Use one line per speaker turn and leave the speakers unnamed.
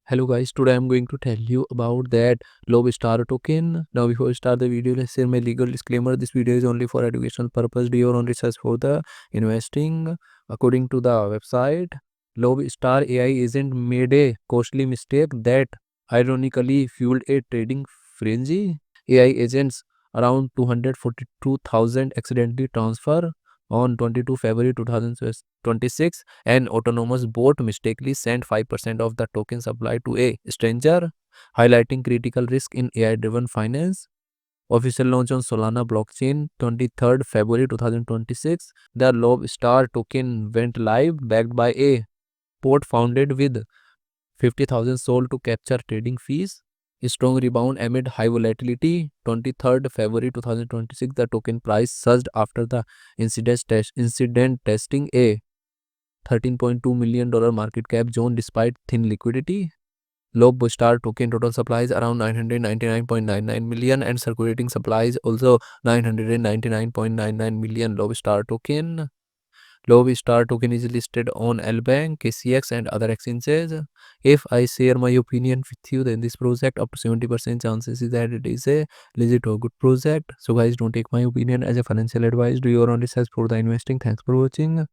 Hello guys, today I'm going to tell you about that Lobstar token. Now before we start the video, let's share my legal disclaimer. This video is only for educational purpose. Do your own research for the investing. According to the website, Lobstar AI agent made a costly mistake that ironically fueled a trading frenzy. AI agents around 242,000 accidentally transfer on 22 February 2026. An autonomous bot mistakenly sent 5% of the token supply to a stranger, highlighting critical risk in AI-driven finance. Official launch on Solana blockchain 23rd February 2026. The Lobstar token went live, backed by a bot founded with 50,000 sold to capture trading fees. A strong rebound amid high volatility. 23rd February 2026, the token price surged after the incident testing a $13.2 million market cap zone despite thin liquidity. Lobstar token total supply is around 999.99 million and circulating supply is also 999.99 million. Lobstar token is listed on LBank, KCX and other exchanges. If I share my opinion with you, then this project up to 70% chances is that it is a legit or good project. So guys, don't take my opinion as a financial advice. Do your own research for the investing. Thanks for watching.